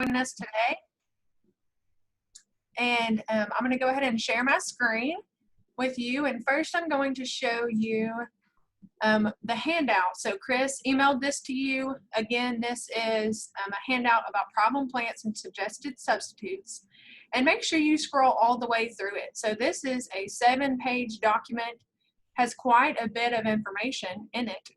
joining us today. And I'm going to go ahead and share my screen with you. And first I'm going to show you the handout. So Chris emailed this to you. Again, this is a handout about problem plants and suggested substitutes. And make sure you scroll all the way through it. So this is a 7-page document, has quite a bit of information in it.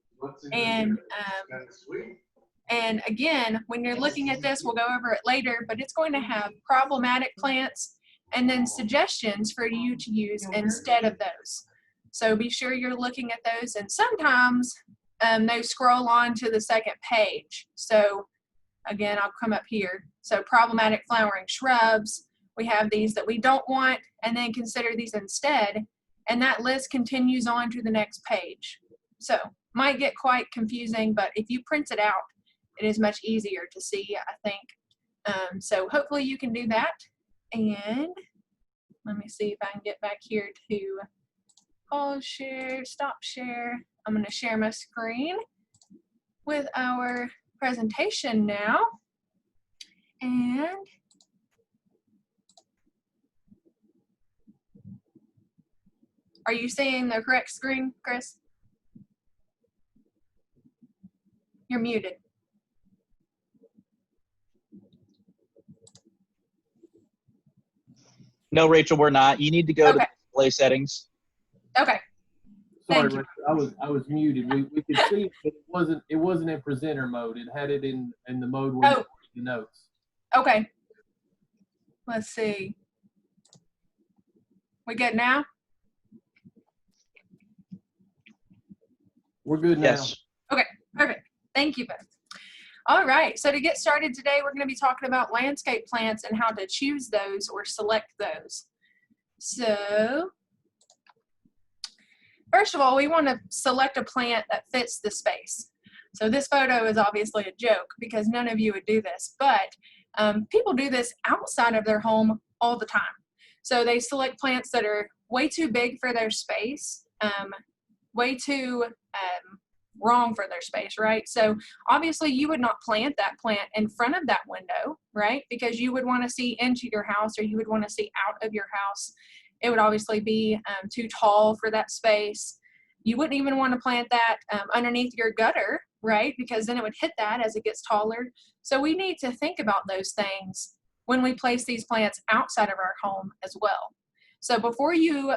And again, when you're looking at this, we'll go over it later, but it's going to have problematic plants and then suggestions for you to use instead of those. So be sure you're looking at those, and sometimes they scroll on to the second page. So again, I'll come up here. So problematic flowering shrubs, we have these that we don't want, and then consider these instead, and that list continues on to the next page. So might get quite confusing, but if you print it out, it is much easier to see, I think. So hopefully you can do that. And let me see if I can get back here to pause share, stop share. I'm going to share my screen with our presentation now. And are you seeing the correct screen, Chris? You're muted. No, Rachel, we're not. You need to go to display settings. Okay. Sorry, Rachel, I was muted. We could see it wasn't in presenter mode. It had it in the mode where you put the notes. Okay. Let's see. We good now? We're good now. Yes. Okay, perfect. Thank you both. All right, so to get started today, we're going to be talking about landscape plants and how to choose those or select those. So first of all, we want to select a plant that fits the space. So this photo is obviously a joke because none of you would do this, but people do this outside of their home all the time. So they select plants that are way too big for their space, way too wrong for their space, right? So obviously you would not plant that plant in front of that window, right? Because you would want to see into your house, or you would want to see out of your house. It would obviously be too tall for that space. You wouldn't even want to plant that underneath your gutter, right? Because then it would hit that as it gets taller. So we need to think about those things when we place these plants outside of our home as well. So before you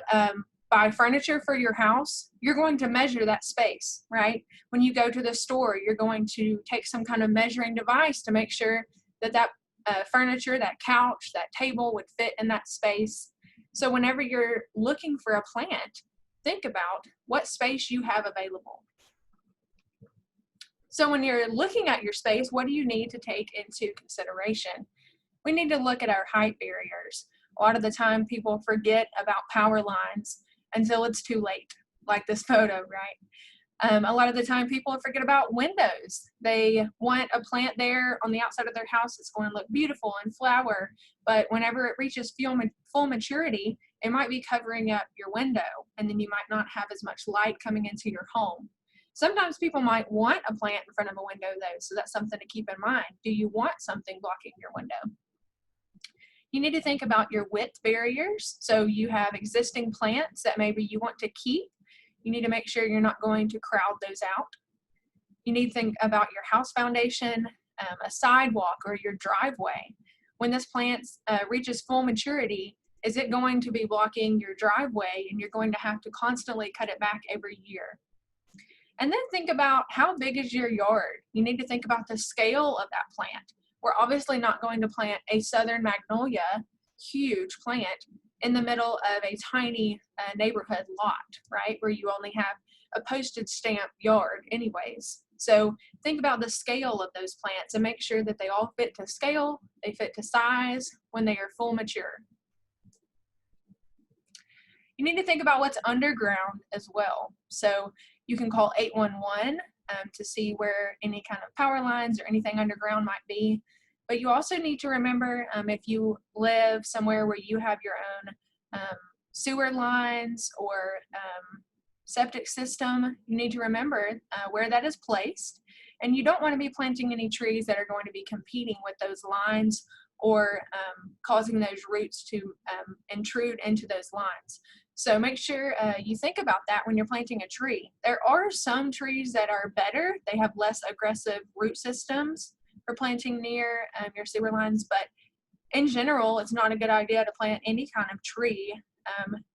buy furniture for your house, you're going to measure that space, right? When you go to the store, you're going to take some kind of measuring device to make sure that that furniture, that couch, that table would fit in that space. So whenever you're looking for a plant, think about what space you have available. So when you're looking at your space, what do you need to take into consideration? We need to look at our height barriers. A lot of the time people forget about power lines until it's too late, like this photo, right? A lot of the time people forget about windows. They want a plant there on the outside of their house that's going to look beautiful and flower, but whenever it reaches full maturity, it might be covering up your window, and then you might not have as much light coming into your home. Sometimes people might want a plant in front of a window though, so that's something to keep in mind. Do you want something blocking your window? You need to think about your width barriers. So you have existing plants that maybe you want to keep. You need to make sure you're not going to crowd those out. You need to think about your house foundation, a sidewalk, or your driveway. When this plant reaches full maturity, is it going to be blocking your driveway and you're going to have to constantly cut it back every year? And then think about how big is your yard. You need to think about the scale of that plant. We're obviously not going to plant a southern magnolia, huge plant, in the middle of a tiny neighborhood lot, right? Where you only have a postage stamp yard anyways. So think about the scale of those plants and make sure that they all fit to scale, they fit to size when they are full mature. You need to think about what's underground as well. So you can call 811 to see where any kind of power lines or anything underground might be. But you also need to remember if you live somewhere where you have your own sewer lines or septic system, you need to remember where that is placed And you don't want to be planting any trees that are going to be competing with those lines or causing those roots to intrude into those lines. So make sure you think about that when you're planting a tree. There are some trees that are better. They have less aggressive root systems for planting near your sewer lines, but in general, it's not a good idea to plant any kind of tree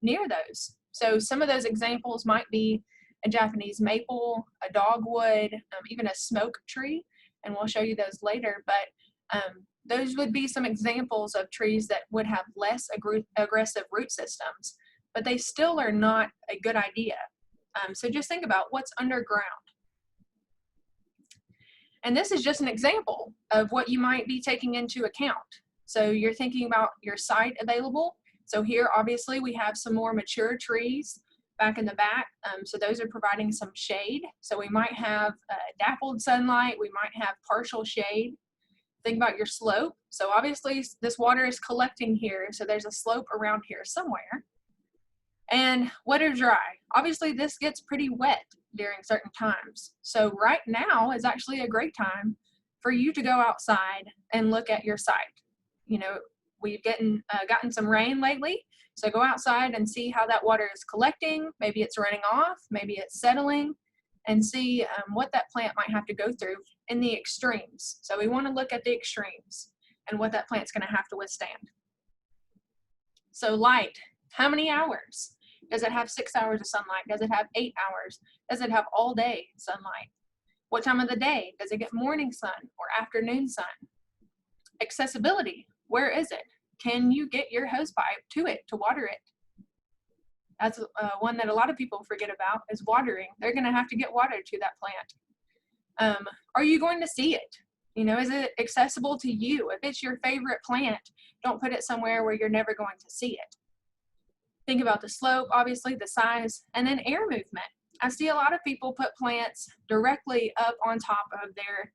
near those. So some of those examples might be a Japanese maple, a dogwood, even a smoke tree, and we'll show you those later. But those would be some examples of trees that would have less aggressive root systems, but they still are not a good idea. So just think about what's underground. And this is just an example of what you might be taking into account. So you're thinking about your site available. So here, obviously, we have some more mature trees back in the back. So those are providing some shade. So we might have dappled sunlight. We might have partial shade. Think about your slope. So obviously, this water is collecting here. So there's a slope around here somewhere. And wet or dry. Obviously, this gets pretty wet during certain times. So right now is actually a great time for you to go outside and look at your site. You know, we've gotten some rain lately, so go outside and see how that water is collecting. Maybe it's running off, maybe it's settling, and see what that plant might have to go through in the extremes. So we want to look at the extremes and what that plant's going to have to withstand. So light, how many hours? Does it have 6 hours of sunlight? Does it have 8 hours? Does it have all day sunlight? What time of the day? Does it get morning sun or afternoon sun? Accessibility, where is it? Can you get your hose pipe to it to water it? That's one that a lot of people forget about, is watering. They're going to have to get water to that plant. Are you going to see it? You know, is it accessible to you? If it's your favorite plant, don't put it somewhere where you're never going to see it. Think about the slope, obviously, the size, and then air movement. I see a lot of people put plants directly up on top of their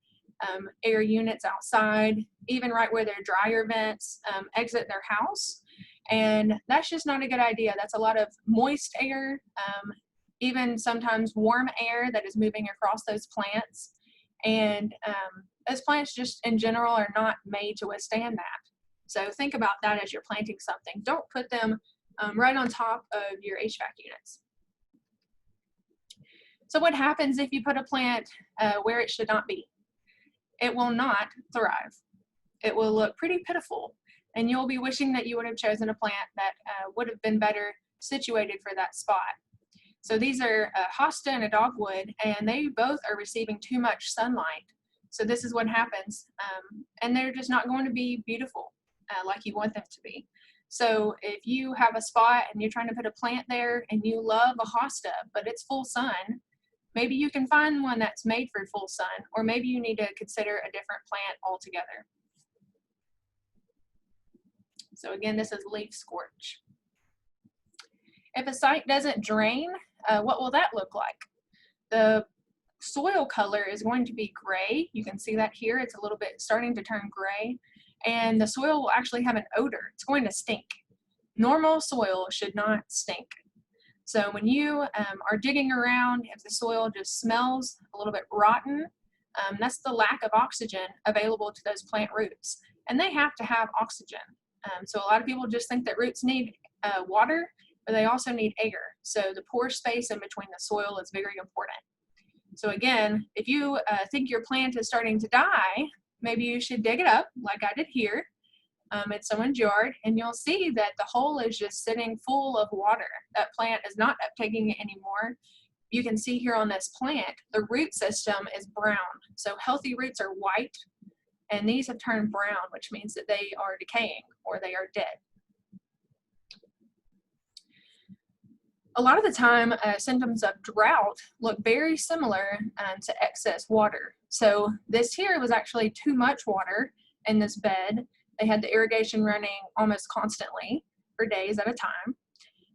air units outside, even right where their dryer vents exit their house. And that's just not a good idea. That's a lot of moist air, even sometimes warm air that is moving across those plants. And those plants just in general are not made to withstand that. So think about that as you're planting something. Don't put them right on top of your HVAC units. So what happens if you put a plant where it should not be? It will not thrive. It will look pretty pitiful, and you'll be wishing that you would have chosen a plant that would have been better situated for that spot. So these are a hosta and a dogwood, and they both are receiving too much sunlight. So this is what happens, and they're just not going to be beautiful like you want them to be. So if you have a spot and you're trying to put a plant there and you love a hosta, but it's full sun, maybe you can find one that's made for full sun, or maybe you need to consider a different plant altogether. So again, this is leaf scorch. If a site doesn't drain, what will that look like? The soil color is going to be gray. You can see that here. It's a little bit starting to turn gray. And the soil will actually have an odor. It's going to stink. Normal soil should not stink. So when you are digging around, if the soil just smells a little bit rotten, that's the lack of oxygen available to those plant roots. And they have to have oxygen. So a lot of people just think that roots need water, but they also need air. So the pore space in between the soil is very important. So again, if you think your plant is starting to die, maybe you should dig it up like I did here in someone's yard, and you'll see that the hole is just sitting full of water. That plant is not uptaking it anymore. You can see here on this plant, the root system is brown. So healthy roots are white, and these have turned brown, which means that they are decaying or they are dead. A lot of the time, symptoms of drought look very similar to excess water. So this here was actually too much water in this bed. They had the irrigation running almost constantly for days at a time.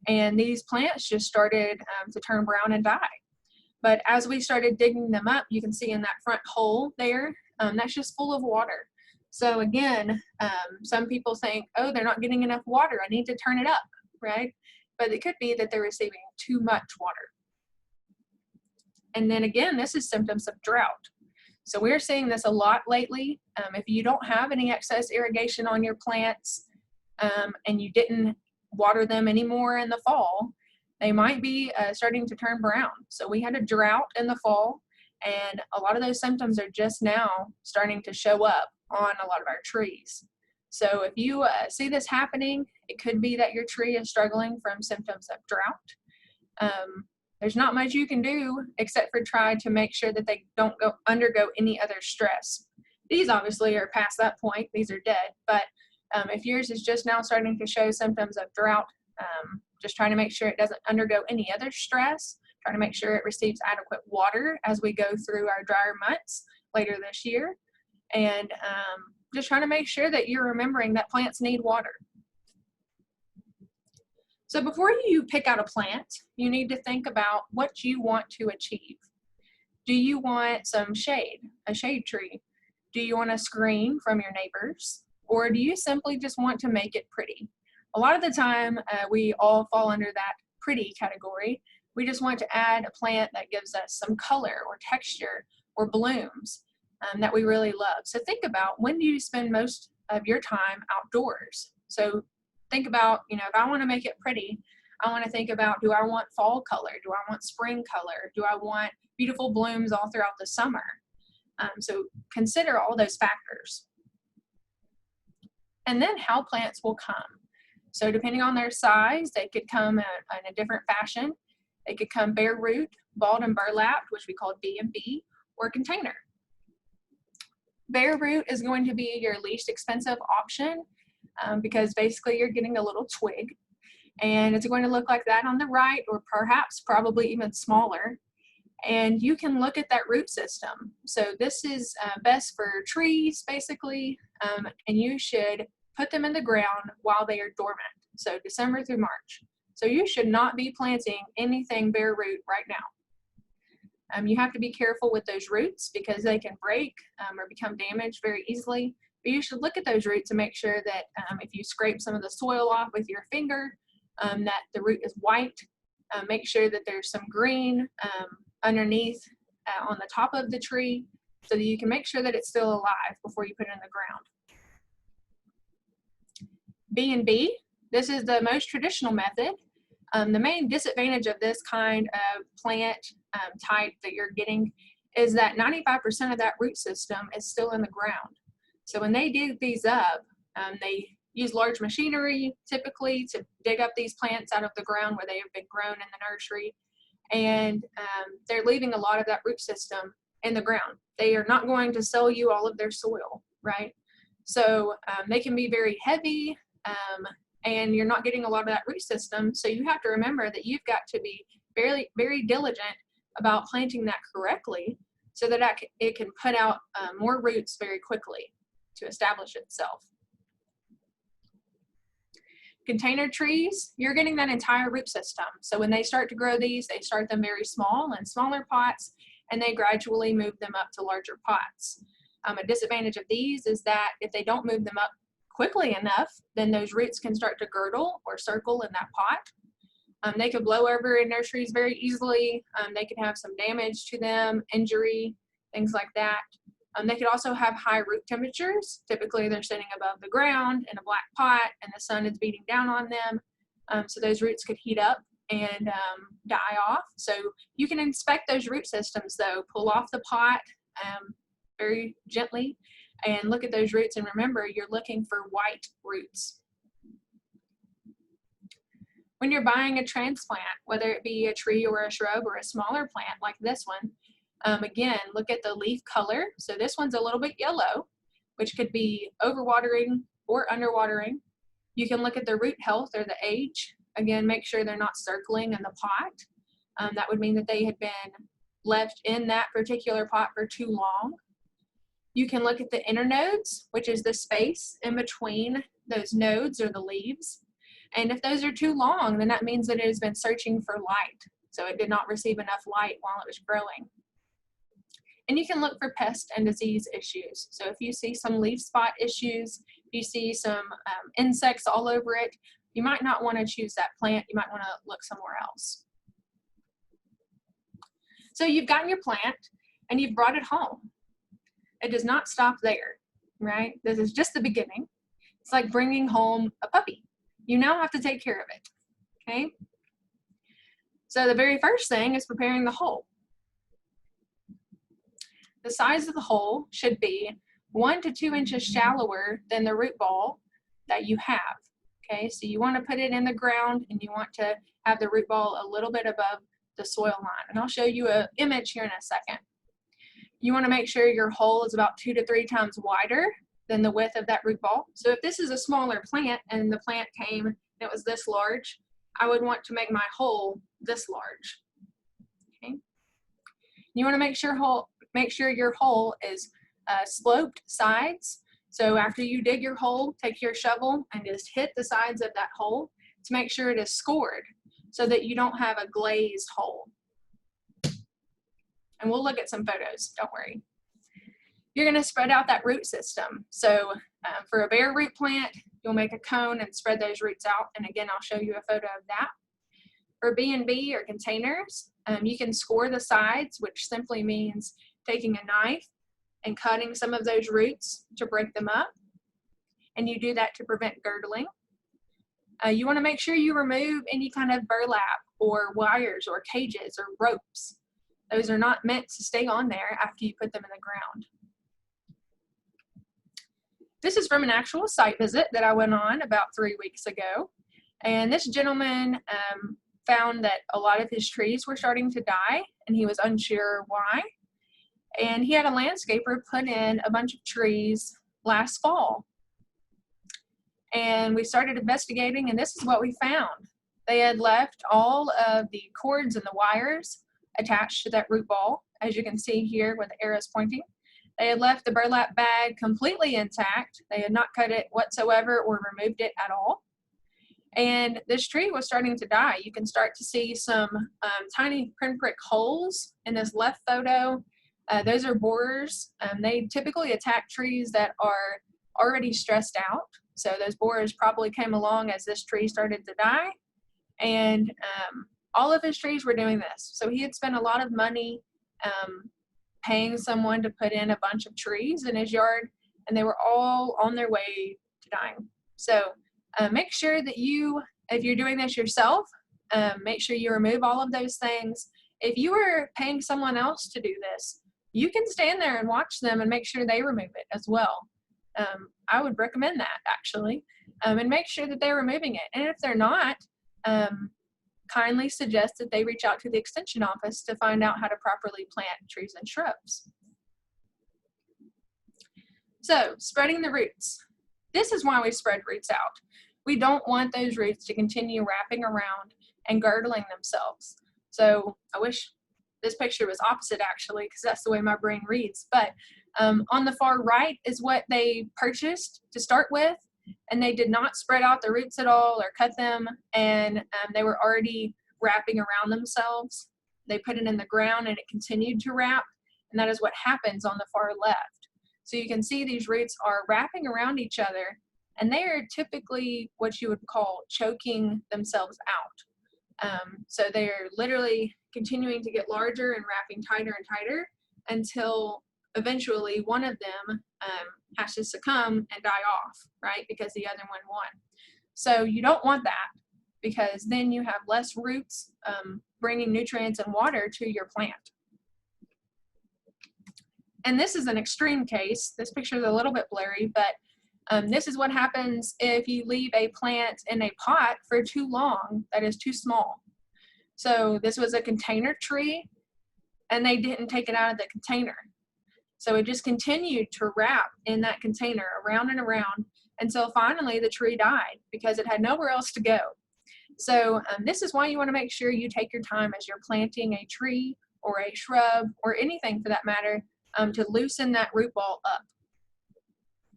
And these plants just started to turn brown and die. But as we started digging them up, you can see in that front hole there, that's just full of water. So again, some people think, oh, they're not getting enough water. I need to turn it up, right? But it could be that they're receiving too much water. And then again, this is symptoms of drought. So we're seeing this a lot lately. If you don't have any excess irrigation on your plants and you didn't water them anymore in the fall, they might be starting to turn brown. So we had a drought in the fall, and a lot of those symptoms are just now starting to show up on a lot of our trees. So if you see this happening, it could be that your tree is struggling from symptoms of drought. There's not much you can do except for try to make sure that they don't undergo any other stress. These obviously are past that point, these are dead, but if yours is just now starting to show symptoms of drought, just trying to make sure it doesn't undergo any other stress, trying to make sure it receives adequate water as we go through our drier months later this year, and just trying to make sure that you're remembering that plants need water. So before you pick out a plant, you need to think about what you want to achieve. Do you want some shade, a shade tree? Do you want a screen from your neighbors? Or do you simply just want to make it pretty? A lot of the time, we all fall under that pretty category. We just want to add a plant that gives us some color or texture or blooms that we really love. So think about, when do you spend most of your time outdoors? So think about, if I want to make it pretty, I want to think about, do I want fall color? Do I want spring color? Do I want beautiful blooms all throughout the summer? So consider all those factors. And then how plants will come. So depending on their size, they could come in a different fashion. They could come bare root, balled and burlapped, which we call B&B, or container. Bare root is going to be your least expensive option because basically you're getting a little twig, and it's going to look like that on the right, or perhaps probably even smaller. And you can look at that root system. So this is best for trees basically, and you should put them in the ground while they are dormant, so December through March. So you should not be planting anything bare root right now. You have to be careful with those roots because they can break or become damaged very easily. But you should look at those roots and make sure that if you scrape some of the soil off with your finger, that the root is white. Make sure that there's some green underneath on the top of the tree so that you can make sure that it's still alive before you put it in the ground. B&B, this is the most traditional method. The main disadvantage of this kind of plant type that you're getting is that 95% of that root system is still in the ground. So when they dig these up, they use large machinery typically to dig up these plants out of the ground where they have been grown in the nursery, and they're leaving a lot of that root system in the ground. They are not going to sell you all of their soil, right? So they can be very heavy, and you're not getting a lot of that root system. So you have to remember that you've got to be very, very diligent about planting that correctly so that it can put out more roots very quickly to establish itself. Container trees, you're getting that entire root system. So when they start to grow these, they start them very small in smaller pots, and they gradually move them up to larger pots. A disadvantage of these is that if they don't move them up quickly enough, then those roots can start to girdle or circle in that pot. They could blow over in nurseries very easily. They could have some damage to them, injury, things like that. They could also have high root temperatures. Typically they're sitting above the ground in a black pot and the sun is beating down on them. So those roots could heat up and die off. So you can inspect those root systems though. Pull off the pot very gently and look at those roots, and remember you're looking for white roots. When you're buying a transplant, whether it be a tree or a shrub or a smaller plant like this one, again, look at the leaf color. So this one's a little bit yellow, which could be overwatering or underwatering. You can look at the root health or the age. Again, make sure they're not circling in the pot. That would mean that they had been left in that particular pot for too long. You can look at the internodes, which is the space in between those nodes or the leaves. And if those are too long, then that means that it has been searching for light. So it did not receive enough light while it was growing. And you can look for pest and disease issues. So if you see some leaf spot issues, if you see some insects all over it, you might not want to choose that plant. You might want to look somewhere else. So you've gotten your plant and you've brought it home. It does not stop there, right? This is just the beginning. It's like bringing home a puppy. You now have to take care of it, okay? So the very first thing is preparing the hole. The size of the hole should be 1 to 2 inches shallower than the root ball that you have, okay? So you want to put it in the ground and you want to have the root ball a little bit above the soil line. And I'll show you an image here in a second. You want to make sure your hole is about 2 to 3 times wider than the width of that root ball. So if this is a smaller plant and the plant came and it was this large, I would want to make my hole this large. Okay. You want to make sure your hole is sloped sides. So after you dig your hole, take your shovel and just hit the sides of that hole to make sure it is scored so that you don't have a glazed hole. And we'll look at some photos, don't worry. You're going to spread out that root system. So for a bare root plant, you'll make a cone and spread those roots out. And again, I'll show you a photo of that. For B&B or containers, you can score the sides, which simply means taking a knife and cutting some of those roots to break them up. And you do that to prevent girdling. You want to make sure you remove any kind of burlap or wires or cages or ropes. Those are not meant to stay on there after you put them in the ground. This is from an actual site visit that I went on about 3 weeks ago. And this gentleman found that a lot of his trees were starting to die and he was unsure why. And he had a landscaper put in a bunch of trees last fall. And we started investigating and this is what we found. They had left all of the cords and the wires attached to that root ball, as you can see here where the arrow is pointing. They had left the burlap bag completely intact. They had not cut it whatsoever or removed it at all. And this tree was starting to die. You can start to see some tiny pinprick holes in this left photo. Those are borers. They typically attack trees that are already stressed out. So those borers probably came along as this tree started to die. And all of his trees were doing this. So he had spent a lot of money paying someone to put in a bunch of trees in his yard, and they were all on their way to dying. So make sure that if you're doing this yourself, make sure you remove all of those things. If you were paying someone else to do this, you can stand there and watch them and make sure they remove it as well. I would recommend that actually, and make sure that they're removing it. And if they're not, kindly suggest that they reach out to the extension office to find out how to properly plant trees and shrubs. So, spreading the roots. This is why we spread roots out. We don't want those roots to continue wrapping around and girdling themselves. So, I wish this picture was opposite actually, because that's the way my brain reads. But on the far right is what they purchased to start with. And they did not spread out the roots at all or cut them, and they were already wrapping around themselves. They put it in the ground and it continued to wrap, and that is what happens on the far left. So you can see these roots are wrapping around each other, and they are typically what you would call choking themselves out. So they're literally continuing to get larger and wrapping tighter and tighter until eventually one of them has to succumb and die off, right? Because the other one won. So you don't want that, because then you have less roots bringing nutrients and water to your plant. And this is an extreme case. This picture is a little bit blurry, but this is what happens if you leave a plant in a pot for too long that is too small. So this was a container tree, and they didn't take it out of the container. So it just continued to wrap in that container around and around until finally the tree died because it had nowhere else to go. So this is why you want to make sure you take your time as you're planting a tree or a shrub or anything for that matter to loosen that root ball up.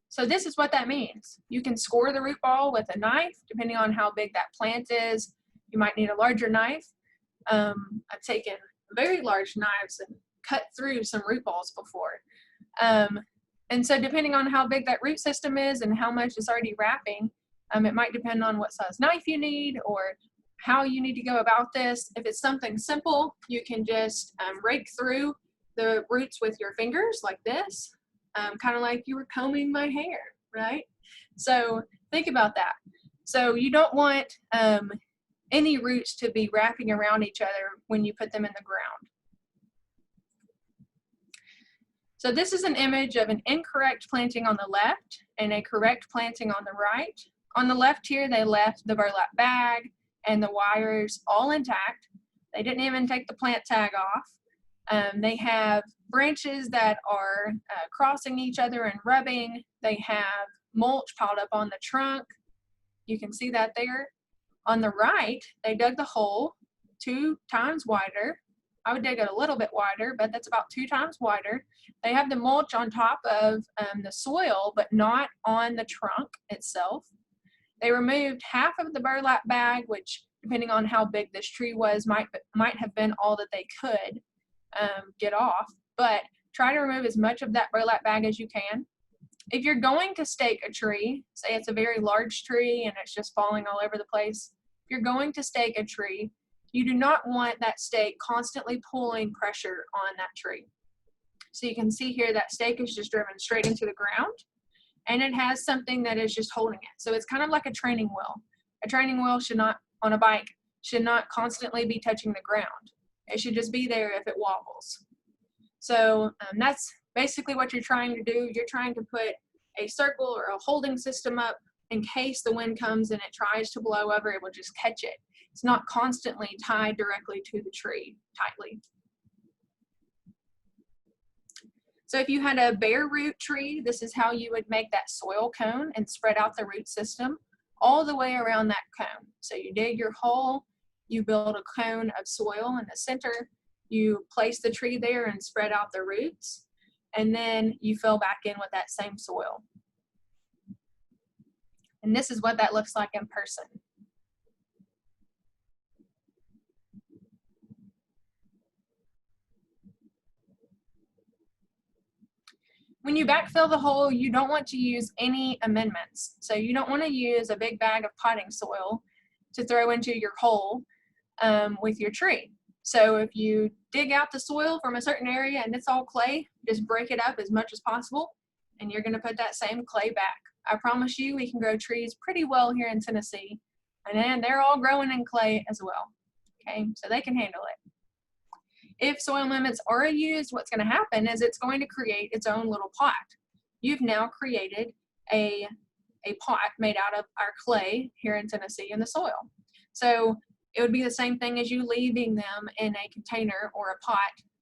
So this is what that means. You can score the root ball with a knife, depending on how big that plant is. You might need a larger knife. I've taken very large knives and cut through some root balls before. And so depending on how big that root system is and how much is already wrapping, it might depend on what size knife you need or how you need to go about this. If it's something simple, you can just rake through the roots with your fingers like this, kind of like you were combing my hair, right? So think about that. So you don't want any roots to be wrapping around each other when you put them in the ground. So this is an image of an incorrect planting on the left and a correct planting on the right. On the left here, they left the burlap bag and the wires all intact. They didn't even take the plant tag off. They have branches that are crossing each other and rubbing. They have mulch piled up on the trunk. You can see that there. On the right, they dug the hole 2 times wider. I would dig it a little bit wider, but that's about 2 times wider. They have the mulch on top of the soil, but not on the trunk itself. They removed half of the burlap bag, which, depending on how big this tree was, might have been all that they could get off. But try to remove as much of that burlap bag as you can. If you're going to stake a tree, say it's a very large tree and it's just falling all over the place, if you're going to stake a tree, you do not want that stake constantly pulling pressure on that tree. So you can see here that stake is just driven straight into the ground, and it has something that is just holding it. So it's kind of like a training wheel. A training wheel should not, on a bike, should not constantly be touching the ground. It should just be there if it wobbles. So that's basically what you're trying to do. You're trying to put a circle or a holding system up in case the wind comes and it tries to blow over, it will just catch it. It's not constantly tied directly to the tree tightly. So if you had a bare root tree, this is how you would make that soil cone and spread out the root system all the way around that cone. So you dig your hole, you build a cone of soil in the center, you place the tree there and spread out the roots, and then you fill back in with that same soil. And this is what that looks like in person. When you backfill the hole, you don't want to use any amendments. So you don't want to use a big bag of potting soil to throw into your hole with your tree. So if you dig out the soil from a certain area and it's all clay, just break it up as much as possible, and you're going to put that same clay back. I promise you we can grow trees pretty well here in Tennessee, and then they're all growing in clay as well. Okay, so they can handle it. If soil amendments are used, what's going to happen is it's going to create its own little pot. You've now created a pot made out of our clay here in Tennessee in the soil. So it would be the same thing as you leaving them in a container or a pot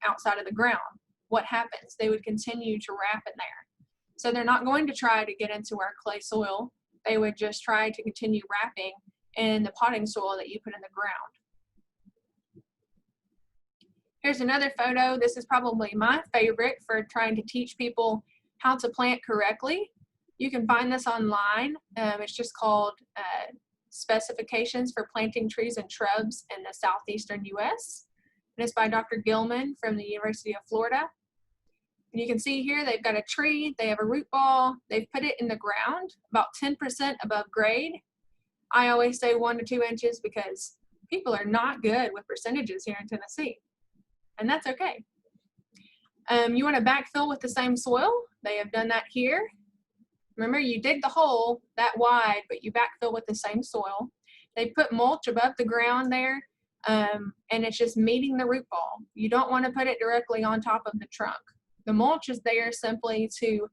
outside of the ground. What happens? They would continue to wrap in there. So they're not going to try to get into our clay soil. They would just try to continue wrapping in the potting soil that you put in the ground. Here's another photo. This is probably my favorite for trying to teach people how to plant correctly. You can find this online. It's just called Specifications for Planting Trees and Shrubs in the Southeastern U.S. And it's by Dr. Gilman from the University of Florida. And you can see here they've got a tree, they have a root ball, they've put it in the ground about 10% above grade. I always say 1 to 2 inches because people are not good with percentages here in Tennessee. And that's okay. You want to backfill with the same soil. They have done that here. Remember, you dig the hole that wide, but you backfill with the same soil. They put mulch above the ground there, and it's just meeting the root ball. You don't want to put it directly on top of the trunk. The mulch is there simply to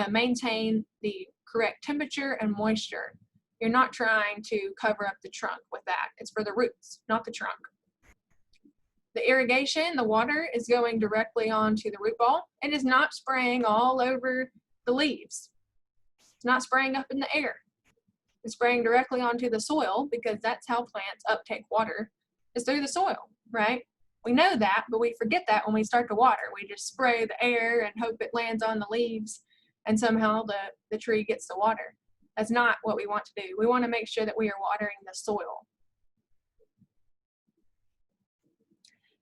maintain the correct temperature and moisture. You're not trying to cover up the trunk with that. It's for the roots, not the trunk. The irrigation, the water is going directly onto the root ball. It is not spraying all over the leaves. It's not spraying up in the air. It's spraying directly onto the soil because that's how plants uptake water, is through the soil, right? We know that, but we forget that when we start to water. We just spray the air and hope it lands on the leaves and somehow the tree gets the water. That's not what we want to do. We want to make sure that we are watering the soil.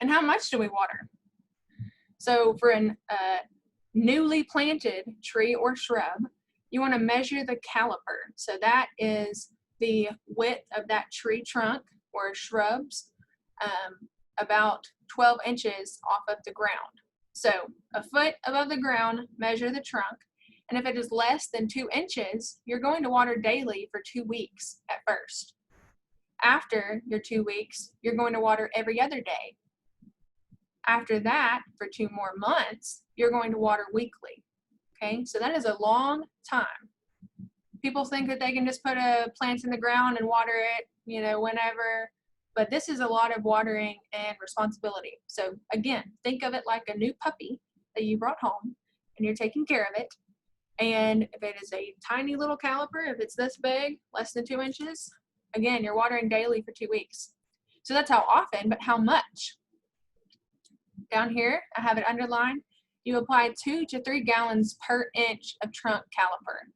And how much do we water? So for a newly planted tree or shrub, you want to measure the caliper. So that is the width of that tree trunk or shrubs, about 12 inches off of the ground. So a foot above the ground, measure the trunk. And if it is less than 2 inches, you're going to water daily for 2 weeks at first. After your 2 weeks, you're going to water every other day. After that, for 2 more months, you're going to water weekly. Okay, so that is a long time. People think that they can just put a plant in the ground and water it, whenever, but this is a lot of watering and responsibility. So again, think of it like a new puppy that you brought home and you're taking care of it. And if it is a tiny little caliper, if it's this big, less than 2 inches, again, you're watering daily for 2 weeks. So that's how often, but how much? Down here, I have it underlined. You apply 2 to 3 gallons per inch of trunk caliper.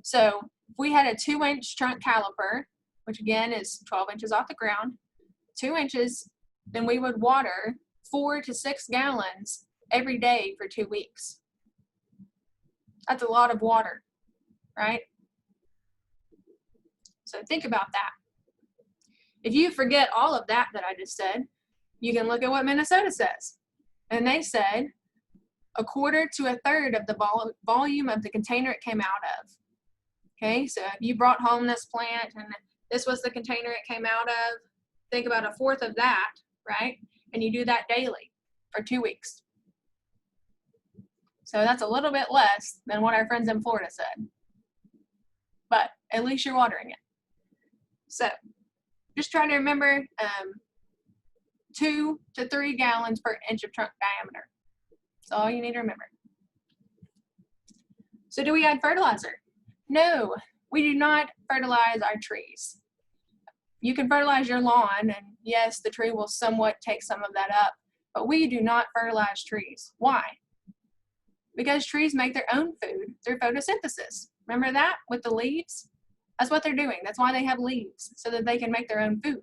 So if we had a 2-inch trunk caliper, which again is 12 inches off the ground, 2 inches, then we would water 4 to 6 gallons every day for 2 weeks. That's a lot of water, right? So think about that. If you forget all of that I just said, you can look at what Minnesota says. And they said 1/4 to 1/3 of the volume of the container it came out of. Okay, so if you brought home this plant and this was the container it came out of, think about 1/4 of that, right? And you do that daily for 2 weeks. So that's a little bit less than what our friends in Florida said. But at least you're watering it. So just try to remember 2 to 3 gallons per inch of trunk diameter. That's all you need to remember. So do we add fertilizer? No, we do not fertilize our trees. You can fertilize your lawn, and yes, the tree will somewhat take some of that up, but we do not fertilize trees. Why? Because trees make their own food through photosynthesis. Remember that with the leaves? That's what they're doing. That's why they have leaves, so that they can make their own food.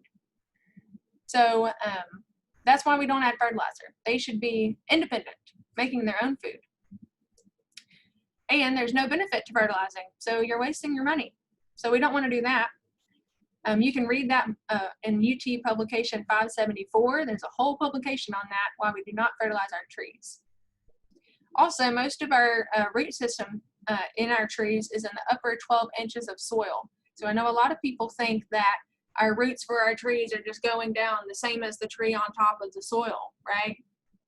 So that's why we don't add fertilizer. They should be independent, making their own food. And there's no benefit to fertilizing, so you're wasting your money. So we don't want to do that. You can read that in UT publication 574. There's a whole publication on that, why we do not fertilize our trees. Also, most of our root system in our trees is in the upper 12 inches of soil. So I know a lot of people think that our roots for our trees are just going down the same as the tree on top of the soil, right?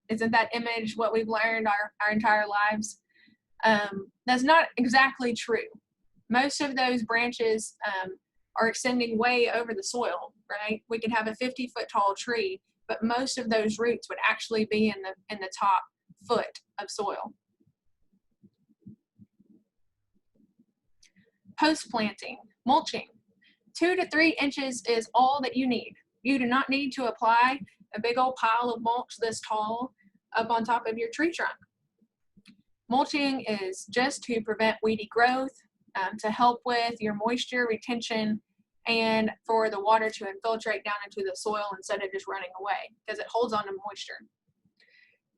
Isn't that image what we've learned our entire lives? That's not exactly true. Most of those branches are extending way over the soil, right? We could have a 50-foot tall tree, but most of those roots would actually be in the top foot of soil. Post-planting, mulching. 2 to 3 inches is all that you need. You do not need to apply a big old pile of mulch this tall up on top of your tree trunk. Mulching is just to prevent weedy growth, to help with your moisture retention, and for the water to infiltrate down into the soil instead of just running away, because it holds on to moisture.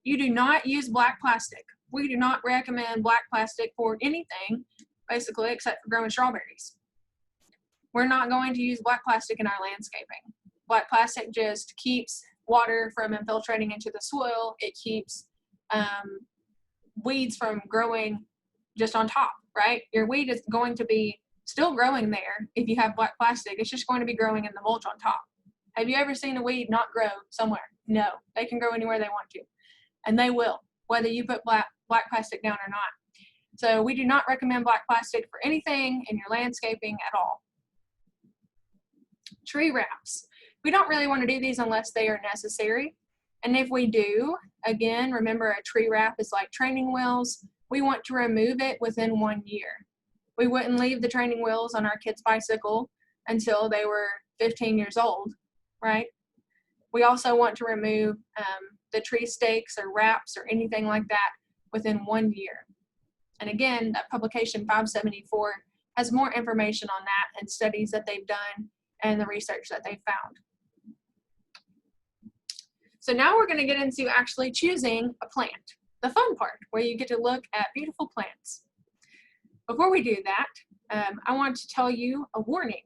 You do not use black plastic. We do not recommend black plastic for anything, basically, except for growing strawberries. We're not going to use black plastic in our landscaping. Black plastic just keeps water from infiltrating into the soil. It keeps weeds from growing just on top, right? Your weed is going to be still growing there if you have black plastic. It's just going to be growing in the mulch on top. Have you ever seen a weed not grow somewhere? No, they can grow anywhere they want to, and they will, whether you put black plastic down or not. So we do not recommend black plastic for anything in your landscaping at all. Tree wraps. We don't really want to do these unless they are necessary. And if we do, again, remember a tree wrap is like training wheels. We want to remove it within 1 year. We wouldn't leave the training wheels on our kid's bicycle until they were 15 years old, right? We also want to remove the tree stakes or wraps or anything like that within 1 year. And again, that publication 574 has more information on that and studies that they've done and the research that they've found. So now we're going to get into actually choosing a plant, the fun part, where you get to look at beautiful plants. Before we do that, I want to tell you a warning.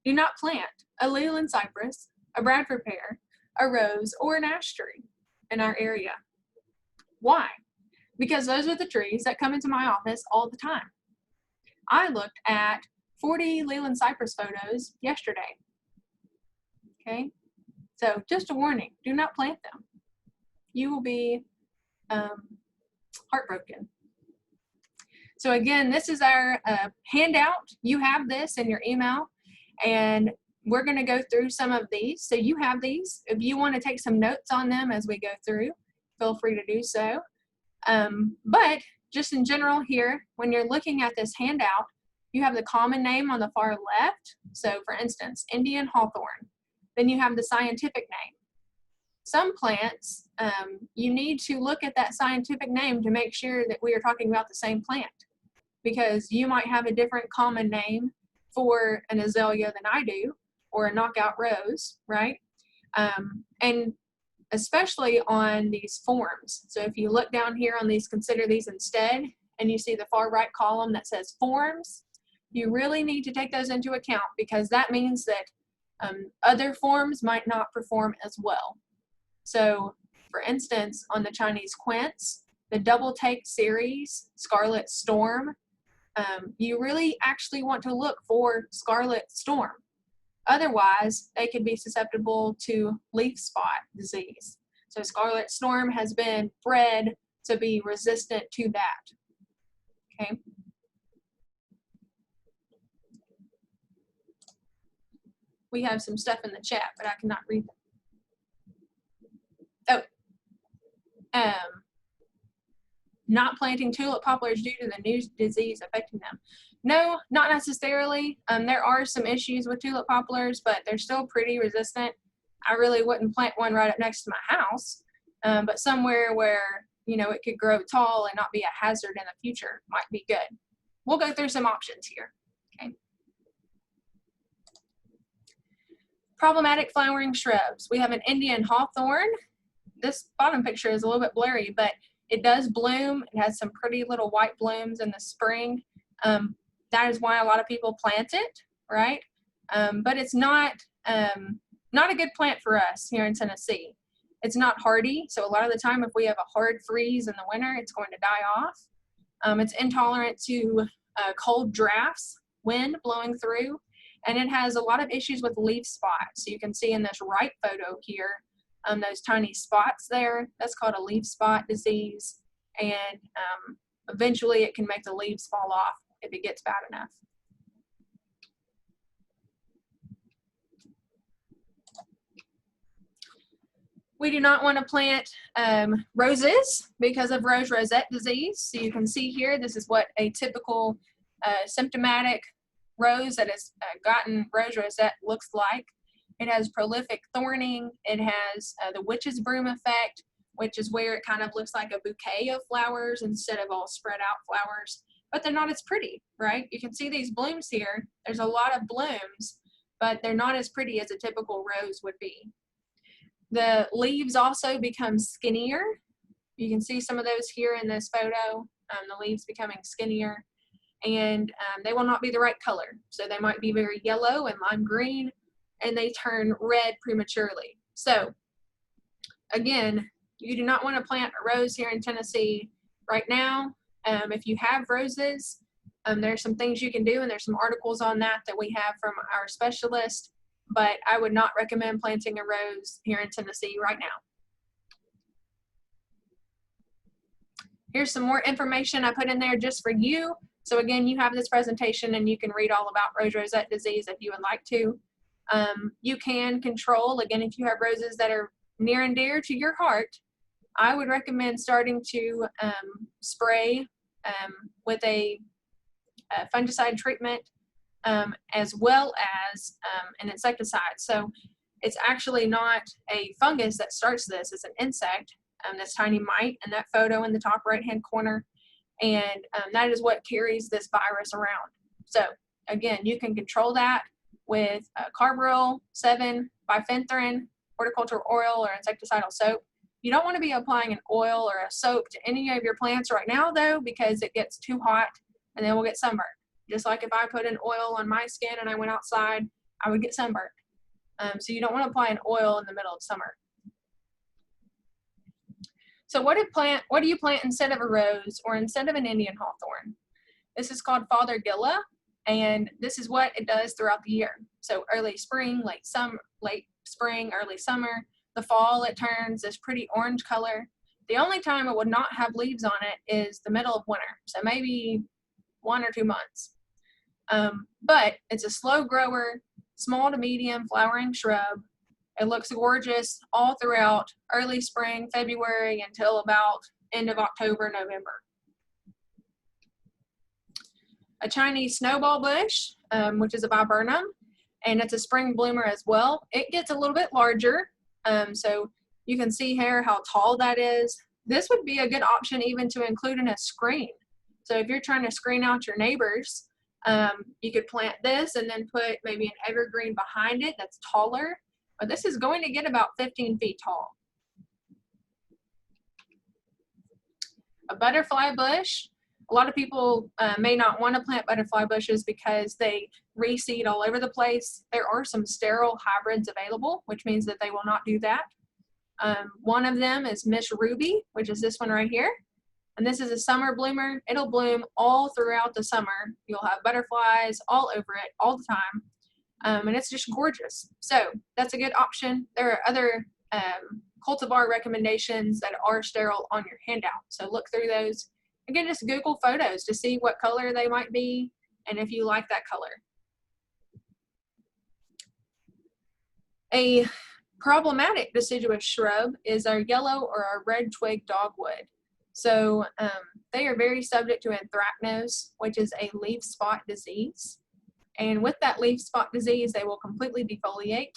Do not plant a Leyland cypress, a Bradford pear, a rose, or an ash tree in our area. Why? Because those are the trees that come into my office all the time. I looked at 40 Leyland cypress photos yesterday. Okay, so just a warning, do not plant them. You will be heartbroken. So again, this is our handout. You have this in your email, and we're going to go through some of these. So you have these. If you want to take some notes on them as we go through, feel free to do so. But just in general here, when you're looking at this handout, you have the common name on the far left. So for instance, Indian hawthorn. Then you have the scientific name. Some plants, you need to look at that scientific name to make sure that we are talking about the same plant, because you might have a different common name for an azalea than I do, or a knockout rose, right? And especially on these forms. So if you look down here on these, consider these instead, and you see the far right column that says forms, you really need to take those into account, because that means that other forms might not perform as well. So for instance, on the Chinese quince, the double take series, Scarlet Storm, you really actually want to look for Scarlet Storm. Otherwise, they could be susceptible to leaf spot disease. So Scarlet Storm has been bred to be resistant to that. Okay. We have some stuff in the chat, but I cannot read them. Oh, not planting tulip poplars due to the new disease affecting them. No, not necessarily. There are some issues with tulip poplars, but they're still pretty resistant. I really wouldn't plant one right up next to my house, but somewhere where, you know, it could grow tall and not be a hazard in the future might be good. We'll go through some options here. Okay. Problematic flowering shrubs. We have an Indian hawthorn. This bottom picture is a little bit blurry, but it does bloom. It has some pretty little white blooms in the spring. That is why a lot of people plant it, right? But it's not a good plant for us here in Tennessee. It's not hardy, so a lot of the time if we have a hard freeze in the winter, it's going to die off. It's intolerant to cold drafts, wind blowing through, and it has a lot of issues with leaf spots. So you can see in this right photo here, those tiny spots there, that's called a leaf spot disease, and eventually it can make the leaves fall off if it gets bad enough. We do not want to plant roses because of rosette disease. So you can see here, this is what a typical symptomatic rose that has gotten rosette looks like. It has prolific thorning. It has the witch's broom effect, which is where it kind of looks like a bouquet of flowers instead of all spread out flowers, but they're not as pretty, right? You can see these blooms here. There's a lot of blooms, but they're not as pretty as a typical rose would be. The leaves also become skinnier. You can see some of those here in this photo, the leaves becoming skinnier, and they will not be the right color. So they might be very yellow and lime green, and they turn red prematurely. So again, you do not want to plant a rose here in Tennessee right now. If you have roses, there's some things you can do, and there's some articles on that we have from our specialist, but I would not recommend planting a rose here in Tennessee right now. Here's some more information I put in there just for you. So again, you have this presentation and you can read all about rosette disease if you would like to. You can control, again, if you have roses that are near and dear to your heart, I would recommend starting to spray with a fungicide treatment as well as an insecticide. So it's actually not a fungus that starts this, it's an insect, this tiny mite in that photo in the top right hand corner, and that is what carries this virus around. So again, you can control that with carbaryl 7, bifenthrin, horticultural oil, or insecticidal soap. You don't want to be applying an oil or a soap to any of your plants right now though, because it gets too hot and then we'll get sunburned. Just like if I put an oil on my skin and I went outside, I would get sunburned. So you don't want to apply an oil in the middle of summer. So what do you plant instead of a rose or instead of an Indian hawthorn? This is called Fothergilla, and this is what it does throughout the year. So early spring, late spring, early summer. The fall, it turns this pretty orange color. The only time it would not have leaves on it is the middle of winter, so maybe 1 or 2 months. But it's a slow grower, small to medium flowering shrub. It looks gorgeous all throughout early spring, February, until about end of October, November. A Chinese snowball bush, which is a viburnum, and it's a spring bloomer as well. It gets a little bit larger, so you can see here how tall that is. This would be a good option even to include in a screen. So if you're trying to screen out your neighbors, you could plant this and then put maybe an evergreen behind it that's taller. But this is going to get about 15 feet tall. A butterfly bush. A lot of people may not want to plant butterfly bushes because they reseed all over the place. There are some sterile hybrids available, which means that they will not do that. One of them is Miss Ruby, which is this one right here. And this is a summer bloomer. It'll bloom all throughout the summer. You'll have butterflies all over it all the time. And it's just gorgeous. So that's a good option. There are other cultivar recommendations that are sterile on your handout. So look through those. Again, just Google photos to see what color they might be and if you like that color. A problematic deciduous shrub is our yellow or our red twig dogwood. So they are very subject to anthracnose, which is a leaf spot disease. And with that leaf spot disease, they will completely defoliate.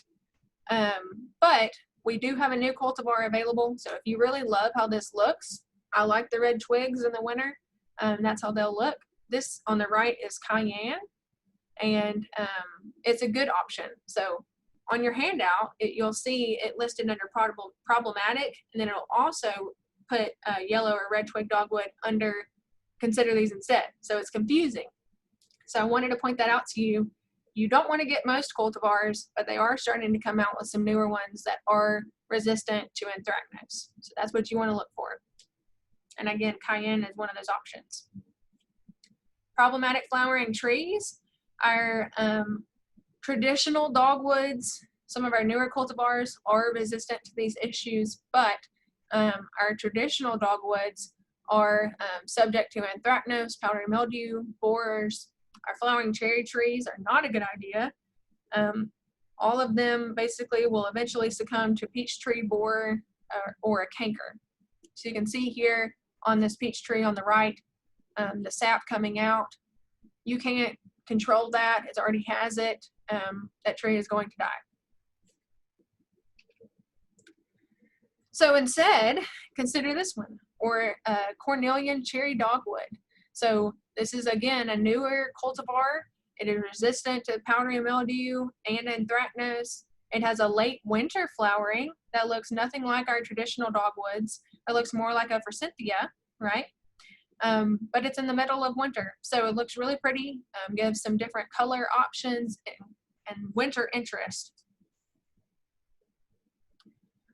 But we do have a new cultivar available. So if you really love how this looks, I like the red twigs in the winter. That's how they'll look. This on the right is Cayenne, and it's a good option. So on your handout, you'll see it listed under problematic, and then it'll also put yellow or red twig dogwood under consider these instead. So it's confusing. So I wanted to point that out to you. You don't want to get most cultivars, but they are starting to come out with some newer ones that are resistant to anthracnose. So that's what you want to look for. And again, Cayenne is one of those options. Problematic flowering trees. Our traditional dogwoods, some of our newer cultivars are resistant to these issues, but our traditional dogwoods are subject to anthracnose, powdery mildew, borers. Our flowering cherry trees are not a good idea. All of them basically will eventually succumb to peach tree borer or a canker. So you can see here on this peach tree on the right, the sap coming out. You can't control that. It already has it. That tree is going to die. So instead, consider this one, or Cornelian cherry dogwood. So this is, again, a newer cultivar. It is resistant to powdery mildew and anthracnose. It has a late winter flowering that looks nothing like our traditional dogwoods. It looks more like a forsythia, right? But it's in the middle of winter. So it looks really pretty, gives some different color options and winter interest.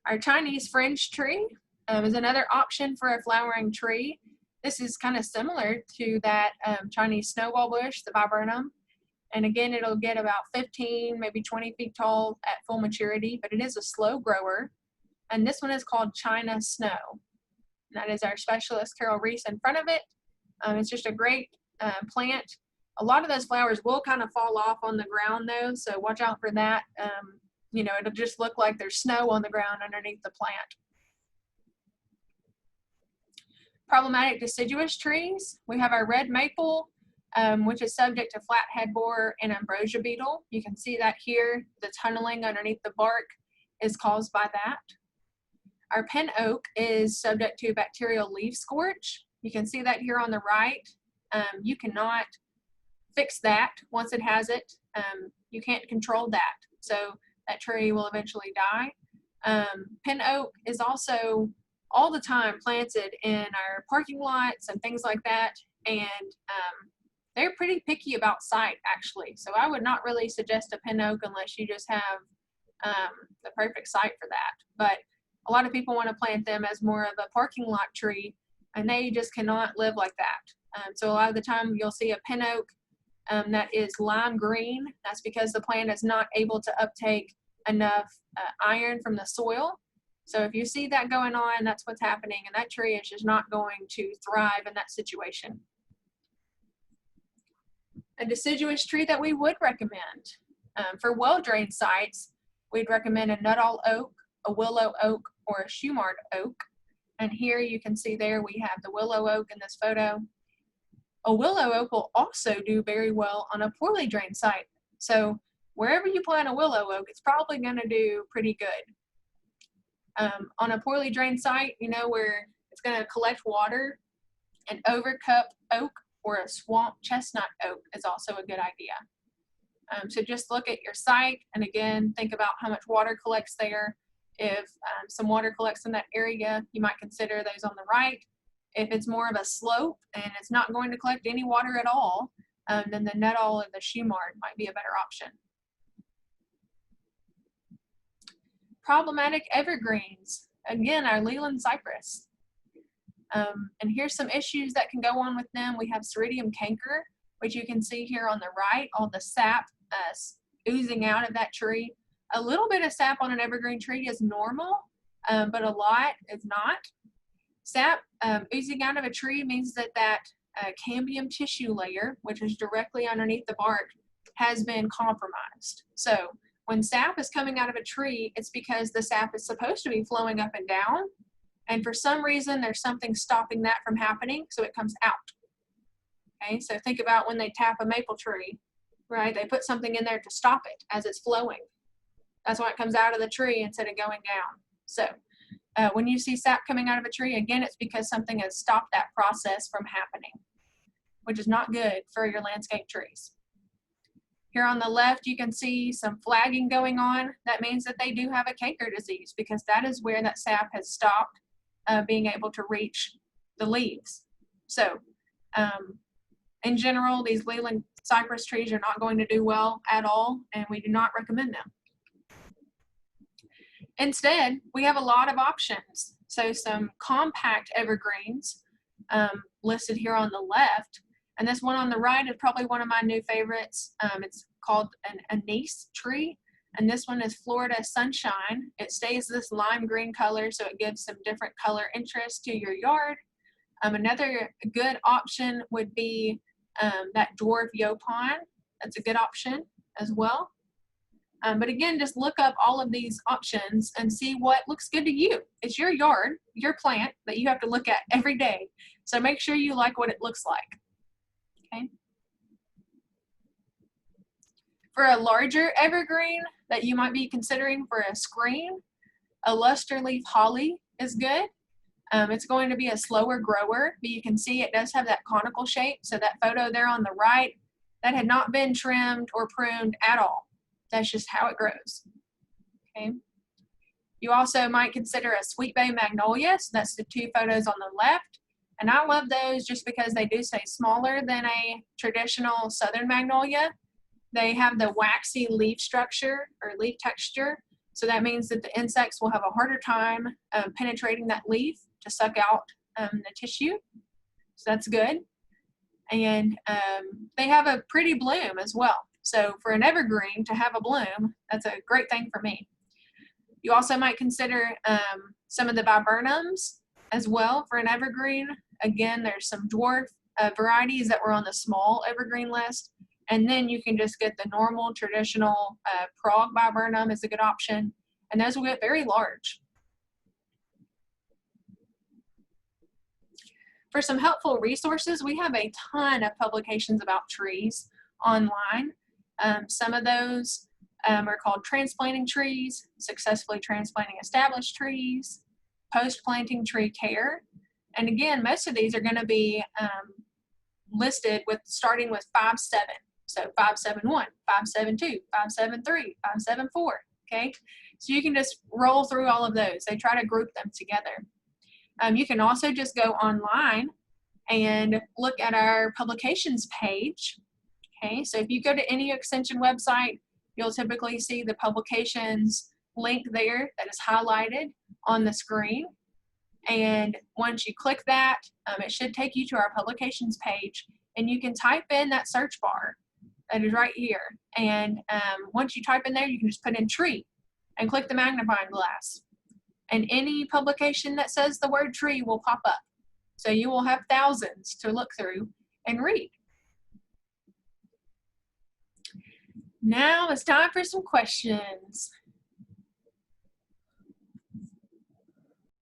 Our Chinese fringe tree is another option for a flowering tree. This is kind of similar to that Chinese snowball bush, the viburnum. And again, it'll get about 15, maybe 20 feet tall at full maturity, but it is a slow grower. And this one is called China Snow. And that is our specialist Carol Reese in front of it. It's just a great plant. A lot of those flowers will kind of fall off on the ground though, so watch out for that. You know, it'll just look like there's snow on the ground underneath the plant. Problematic deciduous trees. We have our red maple, which is subject to flathead borer and ambrosia beetle. You can see that here. The tunneling underneath the bark is caused by that. Our pin oak is subject to bacterial leaf scorch. You can see that here on the right. You cannot fix that once it has it. You can't control that. So that tree will eventually die. Pin oak is also all the time planted in our parking lots and things like that. And they're pretty picky about site actually. So I would not really suggest a pin oak unless you just have the perfect site for that. But A lot of people want to plant them as more of a parking lot tree, and they just cannot live like that. So a lot of the time you'll see a pin oak that is lime green. That's because the plant is not able to uptake enough iron from the soil. So if you see that going on, that's what's happening, and that tree is just not going to thrive in that situation. A deciduous tree that we would recommend for well-drained sites, we'd recommend a nuttall oak, a willow oak, or a shumard oak. And here you can see there we have the willow oak in this photo. A willow oak will also do very well on a poorly drained site. So wherever you plant a willow oak, it's probably going to do pretty good. On a poorly drained site, you know, where it's going to collect water, an overcup oak or a swamp chestnut oak is also a good idea. So just look at your site, and again, think about how much water collects there. If some water collects in that area, you might consider those on the right. If it's more of a slope and it's not going to collect any water at all, then the nuttall or the shumard might be a better option. Problematic evergreens. Again, our Leyland cypress. And here's some issues that can go on with them. We have ceridium canker, which you can see here on the right, all the sap oozing out of that tree. A little bit of sap on an evergreen tree is normal, but a lot is not. Sap oozing out of a tree means that cambium tissue layer, which is directly underneath the bark, has been compromised. So when sap is coming out of a tree, it's because the sap is supposed to be flowing up and down, and for some reason there's something stopping that from happening, so it comes out. Okay, so think about when they tap a maple tree, right? They put something in there to stop it as it's flowing. That's why it comes out of the tree instead of going down. So when you see sap coming out of a tree, again, it's because something has stopped that process from happening, which is not good for your landscape trees. Here on the left, you can see some flagging going on. That means that they do have a canker disease, because that is where that sap has stopped being able to reach the leaves. So in general, these Leyland cypress trees are not going to do well at all, and we do not recommend them. Instead, we have a lot of options. So some compact evergreens listed here on the left. And this one on the right is probably one of my new favorites. It's called an anise tree. And this one is Florida Sunshine. It stays this lime green color, so it gives some different color interest to your yard. Another good option would be that dwarf yopon. That's a good option as well. But again, just look up all of these options and see what looks good to you. It's your yard, your plant that you have to look at every day. So make sure you like what it looks like. Okay. For a larger evergreen that you might be considering for a screen, a luster leaf holly is good. It's going to be a slower grower, but you can see it does have that conical shape. So that photo there on the right, that had not been trimmed or pruned at all. That's just how it grows. Okay. You also might consider a sweet bay magnolia. So that's the two photos on the left. And I love those just because they do stay smaller than a traditional southern magnolia. They have the waxy leaf structure or leaf texture. So that means that the insects will have a harder time penetrating that leaf to suck out the tissue. So that's good. And they have a pretty bloom as well. So for an evergreen to have a bloom, that's a great thing for me. You also might consider some of the viburnums as well for an evergreen. Again, there's some dwarf varieties that were on the small evergreen list. And then you can just get the normal traditional prog viburnum is a good option. And those will get very large. For some helpful resources, we have a ton of publications about trees online. Some of those are called Transplanting Trees, Successfully Transplanting Established Trees, Post-Planting Tree Care. And again, most of these are going to be listed with starting with 5-7. So 571, 572, 573, 574. Okay, so you can just roll through all of those. They try to group them together. You can also just go online and look at our publications page. Okay, so if you go to any extension website, you'll typically see the publications link there that is highlighted. on the screen. And once you click that, it should take you to our publications page, and you can type in that search bar that is right here. And once you type in there, you can just put in tree and click the magnifying glass. And any publication that says the word tree will pop up. So you will have thousands to look through and read. Now it's time for some questions.